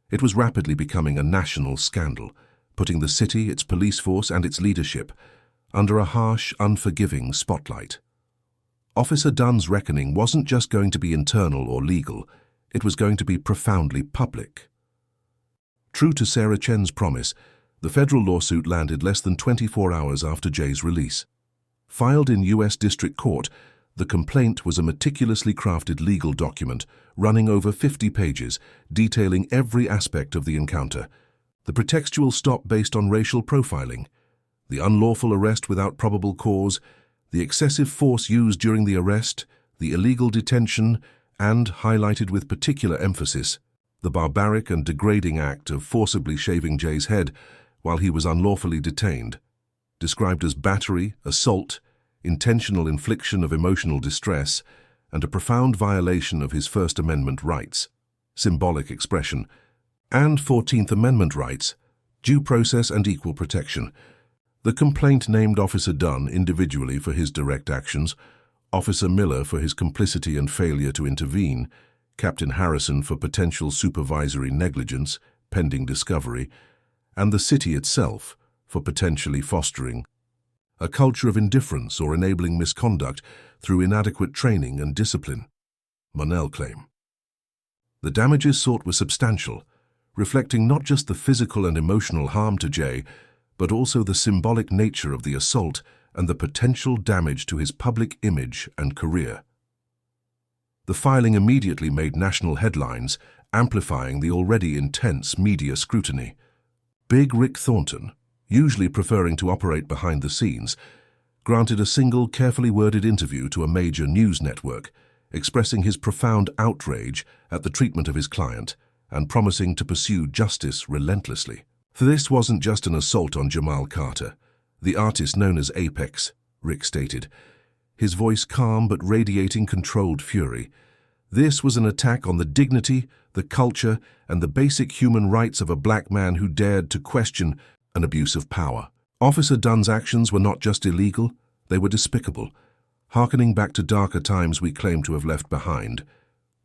It was rapidly becoming a national scandal, putting the city, its police force, and its leadership under a harsh, unforgiving spotlight. Officer Dunn's reckoning wasn't just going to be internal or legal, it was going to be profoundly public. True to Sarah Chen's promise, the federal lawsuit landed less than 24 hours after Jay's release. Filed in U.S. District Court, the complaint was a meticulously crafted legal document running over 50 pages, detailing every aspect of the encounter. The pretextual stop based on racial profiling, the unlawful arrest without probable cause, the excessive force used during the arrest, the illegal detention, and, highlighted with particular emphasis, the barbaric and degrading act of forcibly shaving Jay's head while he was unlawfully detained, described as battery, assault, intentional infliction of emotional distress, and a profound violation of his First Amendment rights. Symbolic expression, and 14th Amendment rights, due process and equal protection. The complaint named Officer Dunn individually for his direct actions, Officer Miller for his complicity and failure to intervene, Captain Harrison for potential supervisory negligence, pending discovery, and the city itself for potentially fostering a culture of indifference or enabling misconduct through inadequate training and discipline. Monell claim. The damages sought were substantial, reflecting not just the physical and emotional harm to Jay, but also the symbolic nature of the assault and the potential damage to his public image and career. The filing immediately made national headlines, amplifying the already intense media scrutiny. Big Rick Thornton, usually preferring to operate behind the scenes, granted a single carefully worded interview to a major news network, expressing his profound outrage at the treatment of his client and promising to pursue justice relentlessly. For this wasn't just an assault on Jamal Carter, the artist known as Apex, Rick stated, his voice calm but radiating controlled fury. This was an attack on the dignity, the culture, and the basic human rights of a black man who dared to question an abuse of power. Officer Dunn's actions were not just illegal, they were despicable. Harkening back to darker times we claim to have left behind,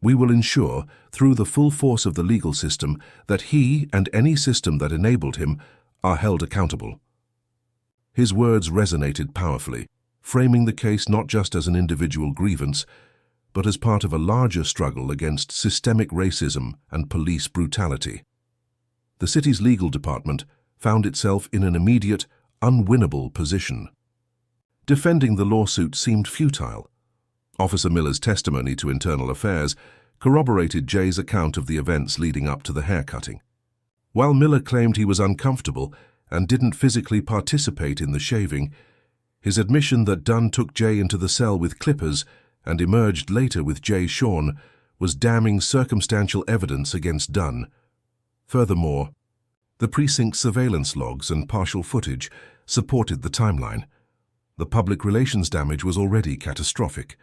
we will ensure, through the full force of the legal system, that he and any system that enabled him are held accountable. His words resonated powerfully, framing the case not just as an individual grievance, but as part of a larger struggle against systemic racism and police brutality. The city's legal department found itself in an immediate, unwinnable position. Defending the lawsuit seemed futile. Officer Miller's testimony to Internal Affairs corroborated Jay's account of the events leading up to the haircutting. While Miller claimed he was uncomfortable and didn't physically participate in the shaving, his admission that Dunn took Jay into the cell with clippers and emerged later with Jay shorn was damning circumstantial evidence against Dunn. Furthermore, the precinct surveillance logs and partial footage supported the timeline. The public relations damage was already catastrophic.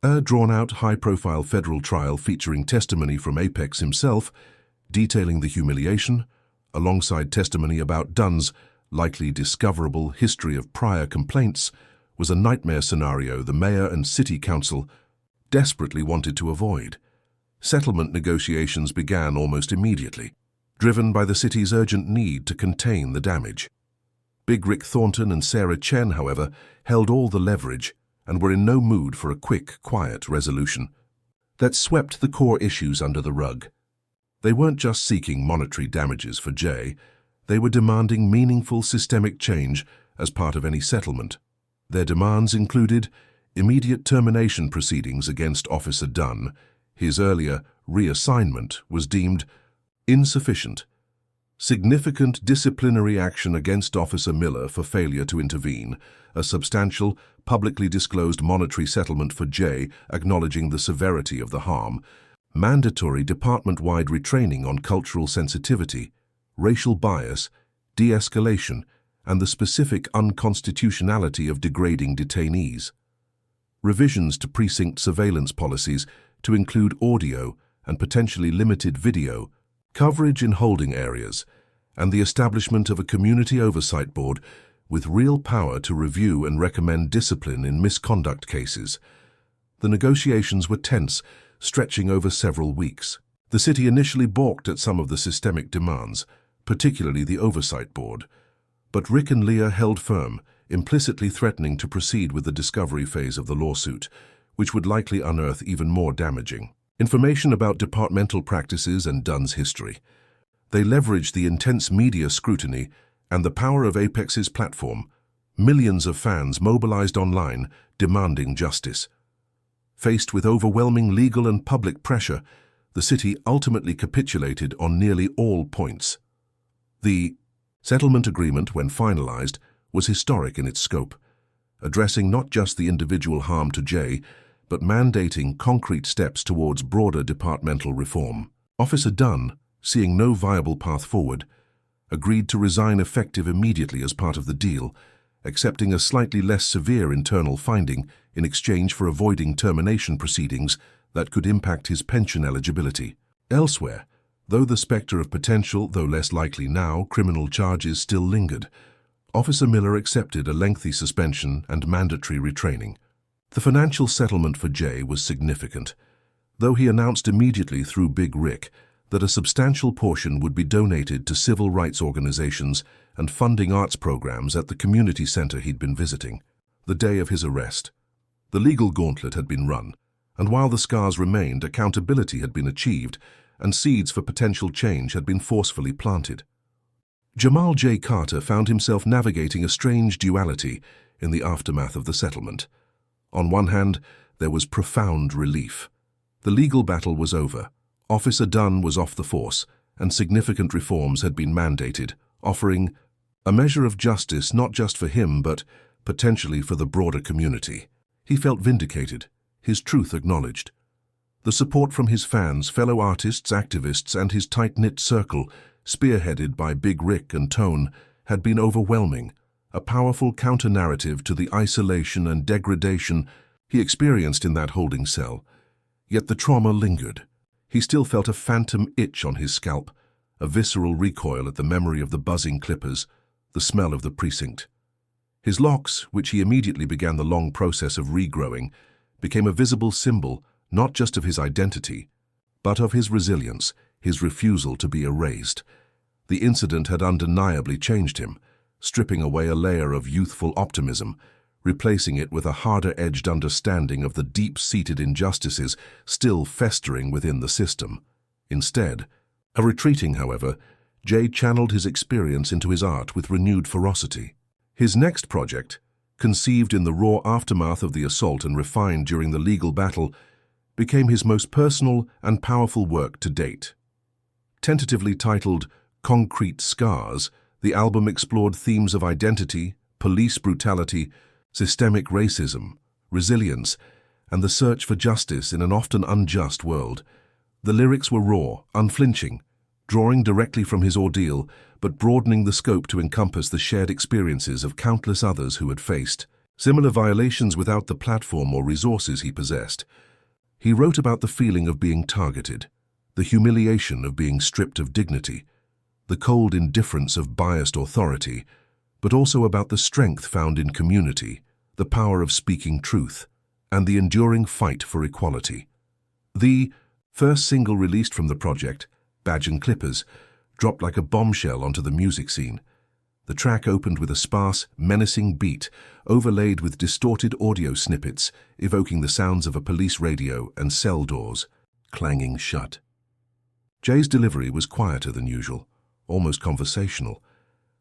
A drawn-out, high-profile federal trial featuring testimony from Apex himself, detailing the humiliation, alongside testimony about Dunn's likely discoverable history of prior complaints, was a nightmare scenario the mayor and city council desperately wanted to avoid. Settlement negotiations began almost immediately, driven by the city's urgent need to contain the damage. Big Rick Thornton and Sarah Chen, however, held all the leverage and were in no mood for a quick, quiet resolution that swept the core issues under the rug. They weren't just seeking monetary damages for Jay, they were demanding meaningful systemic change as part of any settlement. Their demands included immediate termination proceedings against Officer Dunn. His earlier reassignment was deemed insufficient. Significant disciplinary action against Officer Miller for failure to intervene, a substantial, publicly disclosed monetary settlement for Jay acknowledging the severity of the harm, mandatory department-wide retraining on cultural sensitivity, racial bias, de-escalation, and the specific unconstitutionality of degrading detainees. Revisions to precinct surveillance policies to include audio and potentially limited video, coverage in holding areas, and the establishment of a community oversight board with real power to review and recommend discipline in misconduct cases. The negotiations were tense, stretching over several weeks. The city initially balked at some of the systemic demands, particularly the oversight board, but Rick and Leah held firm, implicitly threatening to proceed with the discovery phase of the lawsuit, which would likely unearth even more damaging information about departmental practices and Dunn's history. They leveraged the intense media scrutiny and the power of Apex's platform. Millions of fans mobilized online, demanding justice. Faced with overwhelming legal and public pressure, the city ultimately capitulated on nearly all points. The settlement agreement, when finalized, was historic in its scope, addressing not just the individual harm to Jay, but mandating concrete steps towards broader departmental reform. Officer Dunn, seeing no viable path forward, agreed to resign effective immediately as part of the deal, accepting a slightly less severe internal finding in exchange for avoiding termination proceedings that could impact his pension eligibility. Elsewhere, Though the specter of potential, though less likely now, criminal charges still lingered, Officer Miller accepted a lengthy suspension and mandatory retraining. The financial settlement for Jay was significant, though he announced immediately through Big Rick that a substantial portion would be donated to civil rights organizations and funding arts programs at the community center he'd been visiting. The day of his arrest, the legal gauntlet had been run, and while the scars remained, accountability had been achieved, and seeds for potential change had been forcefully planted. Jamal J. Carter found himself navigating a strange duality in the aftermath of the settlement. On one hand, there was profound relief. The legal battle was over, Officer Dunn was off the force, and significant reforms had been mandated, offering a measure of justice not just for him but potentially for the broader community. He felt vindicated, his truth acknowledged. The support from his fans, fellow artists, activists, and his tight-knit circle, spearheaded by Big Rick and Tone, had been overwhelming, a powerful counter-narrative to the isolation and degradation he experienced in that holding cell. Yet the trauma lingered. He still felt a phantom itch on his scalp, a visceral recoil at the memory of the buzzing clippers, the smell of the precinct. His locks, which he immediately began the long process of regrowing, became a visible symbol not just of his identity, but of his resilience, his refusal to be erased. The incident had undeniably changed him, stripping away a layer of youthful optimism, replacing it with a harder-edged understanding of the deep-seated injustices still festering within the system. Instead, retreating, however, Jay channeled his experience into his art with renewed ferocity. His next project, conceived in the raw aftermath of the assault and refined during the legal battle, became his most personal and powerful work to date. Tentatively titled Concrete Scars, the album explored themes of identity, police brutality, systemic racism, resilience, and the search for justice in an often unjust world. The lyrics were raw, unflinching, drawing directly from his ordeal, but broadening the scope to encompass the shared experiences of countless others who had faced similar violations without the platform or resources he possessed. He wrote about the feeling of being targeted, the humiliation of being stripped of dignity, the cold indifference of biased authority, but also about the strength found in community, the power of speaking truth, and the enduring fight for equality. The first single released from the project, Badge and Clippers, dropped like a bombshell onto the music scene. The track opened with a sparse, menacing beat, overlaid with distorted audio snippets, evoking the sounds of a police radio and cell doors clanging shut. Jay's delivery was quieter than usual, almost conversational,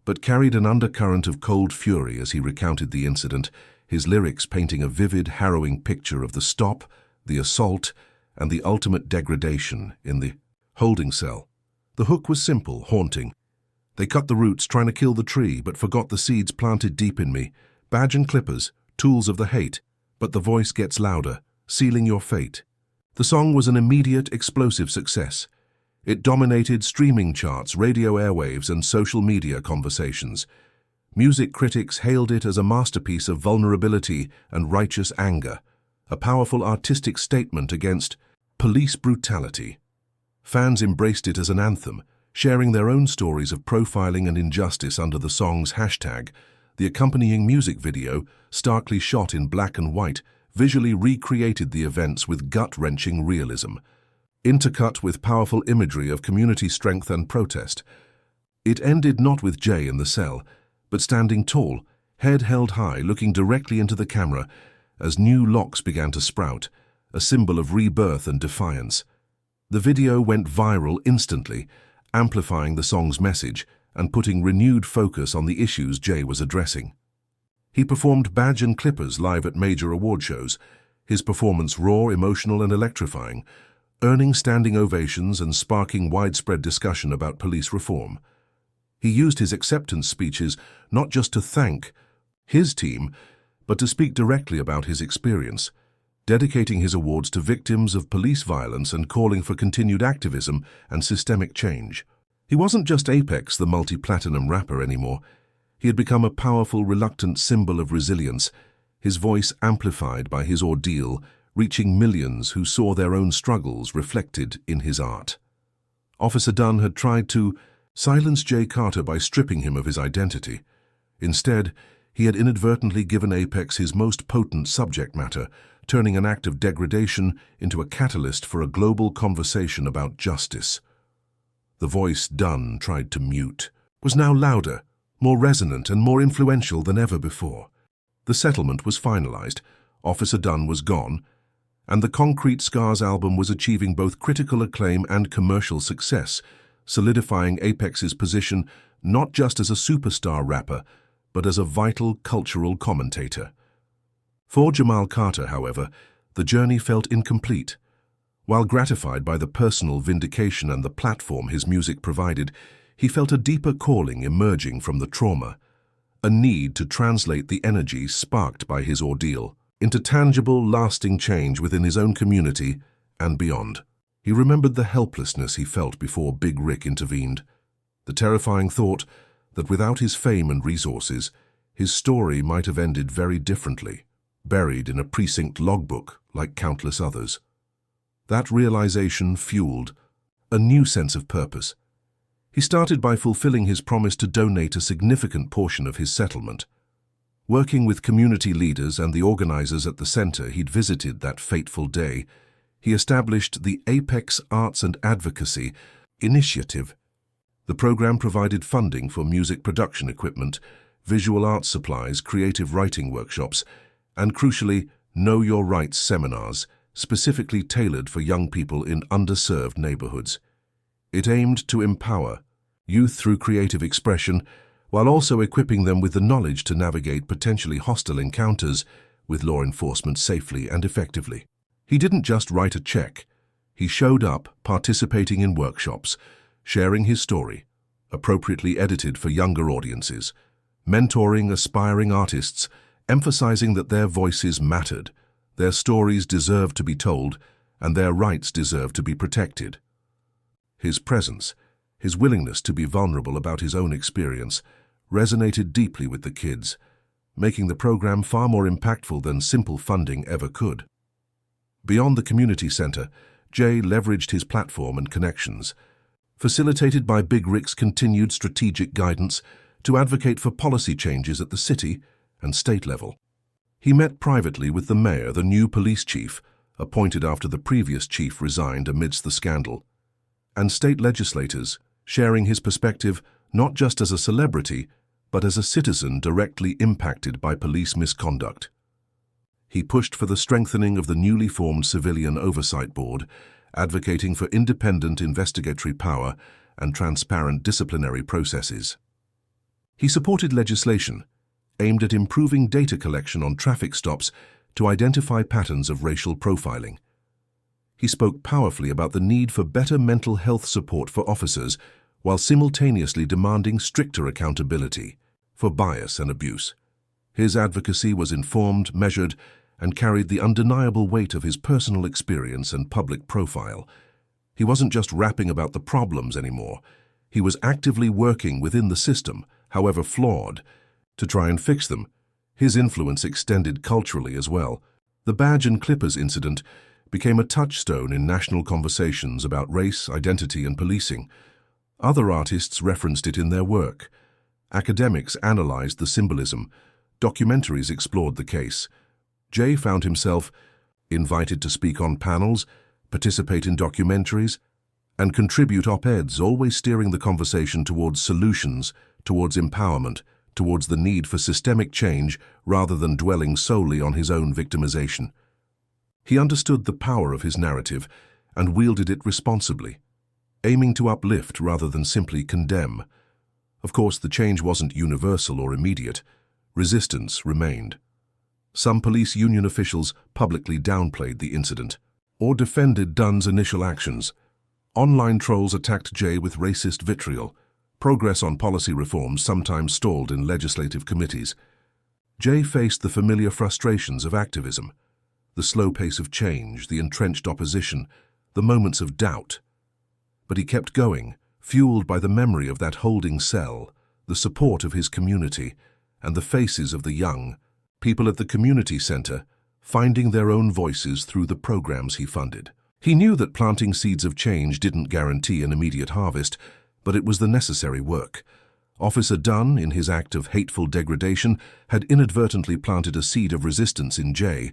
but carried an undercurrent of cold fury as he recounted the incident, his lyrics painting a vivid, harrowing picture of the stop, the assault, and the ultimate degradation in the holding cell. The hook was simple, haunting. They cut the roots trying to kill the tree, but forgot the seeds planted deep in me. Badge and Clippers, tools of the hate, but the voice gets louder, sealing your fate. The song was an immediate, explosive success. It dominated streaming charts, radio airwaves, and social media conversations. Music critics hailed it as a masterpiece of vulnerability and righteous anger, a powerful artistic statement against police brutality. Fans embraced it as an anthem, sharing their own stories of profiling and injustice under the song's hashtag. The accompanying music video, starkly shot in black and white, visually recreated the events with gut-wrenching realism, intercut with powerful imagery of community strength and protest. It ended not with Jay in the cell, but standing tall, head held high, looking directly into the camera as new locks began to sprout, a symbol of rebirth and defiance. The video went viral instantly, amplifying the song's message and putting renewed focus on the issues Jay was addressing. He performed Badge and Clippers live at major award shows, his performance raw, emotional, and electrifying, earning standing ovations and sparking widespread discussion about police reform. He used his acceptance speeches not just to thank his team, but to speak directly about his experience, dedicating his awards to victims of police violence and calling for continued activism and systemic change. He wasn't just Apex, the multi-platinum rapper, anymore. He had become a powerful, reluctant symbol of resilience, his voice amplified by his ordeal, reaching millions who saw their own struggles reflected in his art. Officer Dunn had tried to silence Jay Carter by stripping him of his identity. Instead, he had inadvertently given Apex his most potent subject matter, turning an act of degradation into a catalyst for a global conversation about justice. The voice Dunn tried to mute was now louder, more resonant and more influential than ever before. The settlement was finalized, Officer Dunn was gone, and the Concrete Scars album was achieving both critical acclaim and commercial success, solidifying Apex's position not just as a superstar rapper, but as a vital cultural commentator. For Jamal Carter, however, the journey felt incomplete. While gratified by the personal vindication and the platform his music provided, he felt a deeper calling emerging from the trauma, a need to translate the energy sparked by his ordeal into tangible, lasting change within his own community and beyond. He remembered the helplessness he felt before Big Rick intervened, the terrifying thought that without his fame and resources, his story might have ended very differently, buried in a precinct logbook like countless others. That realization fueled a new sense of purpose. He started by fulfilling his promise to donate a significant portion of his settlement. Working with community leaders and the organizers at the center he'd visited that fateful day, he established the Apex Arts and Advocacy Initiative. The program provided funding for music production equipment, visual arts supplies, creative writing workshops, and crucially, Know Your Rights seminars, specifically tailored for young people in underserved neighborhoods. It aimed to empower youth through creative expression, while also equipping them with the knowledge to navigate potentially hostile encounters with law enforcement safely and effectively. He didn't just write a check. He showed up, participating in workshops, sharing his story, appropriately edited for younger audiences, mentoring aspiring artists, emphasizing that their voices mattered, their stories deserved to be told, and their rights deserved to be protected. His presence, his willingness to be vulnerable about his own experience, resonated deeply with the kids, making the program far more impactful than simple funding ever could. Beyond the community center, Jay leveraged his platform and connections, facilitated by Big Rick's continued strategic guidance, to advocate for policy changes at the city and state level. He met privately with the mayor, the new police chief, appointed after the previous chief resigned amidst the scandal, and state legislators, sharing his perspective not just as a celebrity, but as a citizen directly impacted by police misconduct. He pushed for the strengthening of the newly formed Civilian Oversight Board, advocating for independent investigatory power and transparent disciplinary processes. He supported legislation aimed at improving data collection on traffic stops to identify patterns of racial profiling. He spoke powerfully about the need for better mental health support for officers while simultaneously demanding stricter accountability for bias and abuse. His advocacy was informed, measured, and carried the undeniable weight of his personal experience and public profile. He wasn't just rapping about the problems anymore. He was actively working within the system, however flawed, to try and fix them. His influence extended culturally as well. The Badge and Clippers incident became a touchstone in national conversations about race, identity, and policing. Other artists referenced it in their work. Academics analyzed the symbolism. Documentaries explored the case. Jay found himself invited to speak on panels, participate in documentaries, and contribute op-eds, always steering the conversation towards solutions, towards empowerment, towards the need for systemic change rather than dwelling solely on his own victimization. He understood the power of his narrative and wielded it responsibly, aiming to uplift rather than simply condemn. Of course, the change wasn't universal or immediate. Resistance remained. Some police union officials publicly downplayed the incident or defended Dunn's initial actions. Online trolls attacked Jay with racist vitriol. Progress on policy reforms sometimes stalled in legislative committees. Jay faced the familiar frustrations of activism, the slow pace of change, the entrenched opposition, the moments of doubt. But he kept going, fueled by the memory of that holding cell, the support of his community, and the faces of the young, people at the community center, finding their own voices through the programs he funded. He knew that planting seeds of change didn't guarantee an immediate harvest, but it was the necessary work. Officer Dunn, in his act of hateful degradation, had inadvertently planted a seed of resistance in Jay.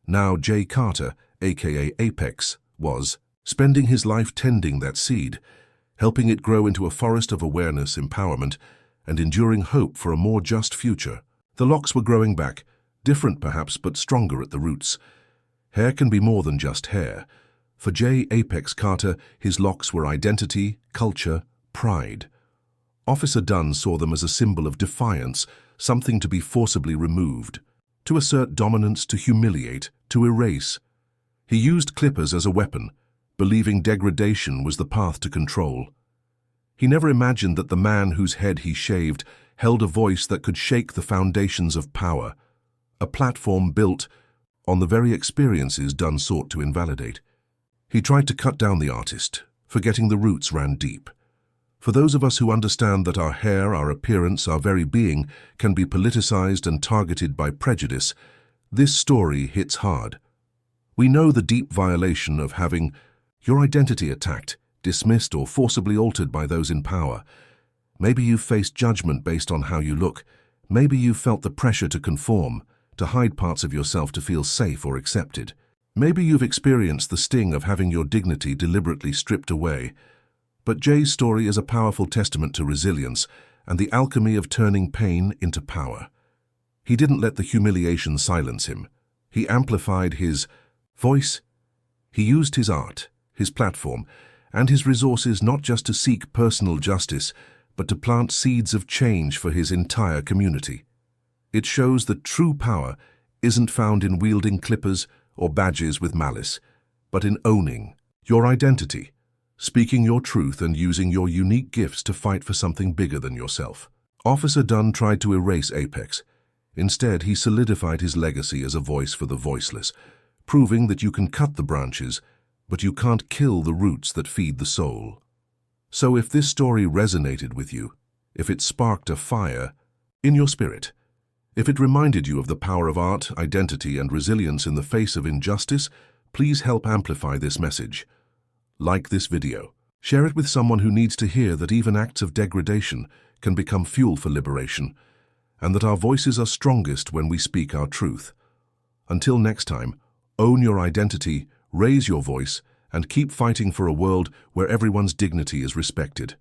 Now Jay Carter, aka Apex, was spending his life tending that seed, helping it grow into a forest of awareness, empowerment, and enduring hope for a more just future. The locks were growing back, different perhaps, but stronger at the roots. Hair can be more than just hair. For Jay Apex Carter, his locks were identity, culture, pride. Officer Dunn saw them as a symbol of defiance, something to be forcibly removed, to assert dominance, to humiliate, to erase. He used clippers as a weapon, believing degradation was the path to control. He never imagined that the man whose head he shaved held a voice that could shake the foundations of power, a platform built on the very experiences Dunn sought to invalidate. He tried to cut down the artist, forgetting the roots ran deep. For those of us who understand that our hair, our appearance, our very being can be politicized and targeted by prejudice, this story hits hard. We know the deep violation of having your identity attacked, dismissed, or forcibly altered by those in power. Maybe you've faced judgment based on how you look. Maybe you've felt the pressure to conform, to hide parts of yourself to feel safe or accepted. Maybe you've experienced the sting of having your dignity deliberately stripped away. But Jay's story is a powerful testament to resilience and the alchemy of turning pain into power. He didn't let the humiliation silence him. He amplified his voice. He used his art, his platform, and his resources not just to seek personal justice, but to plant seeds of change for his entire community. It shows that true power isn't found in wielding clippers or badges with malice, but in owning your identity, speaking your truth, and using your unique gifts to fight for something bigger than yourself. Officer Dunn tried to erase Apex. Instead, he solidified his legacy as a voice for the voiceless, proving that you can cut the branches, but you can't kill the roots that feed the soul. So if this story resonated with you, if it sparked a fire in your spirit, if it reminded you of the power of art, identity, and resilience in the face of injustice, please help amplify this message. Like this video. Share it with someone who needs to hear that even acts of degradation can become fuel for liberation, and that our voices are strongest when we speak our truth. Until next time, own your identity, raise your voice, and keep fighting for a world where everyone's dignity is respected.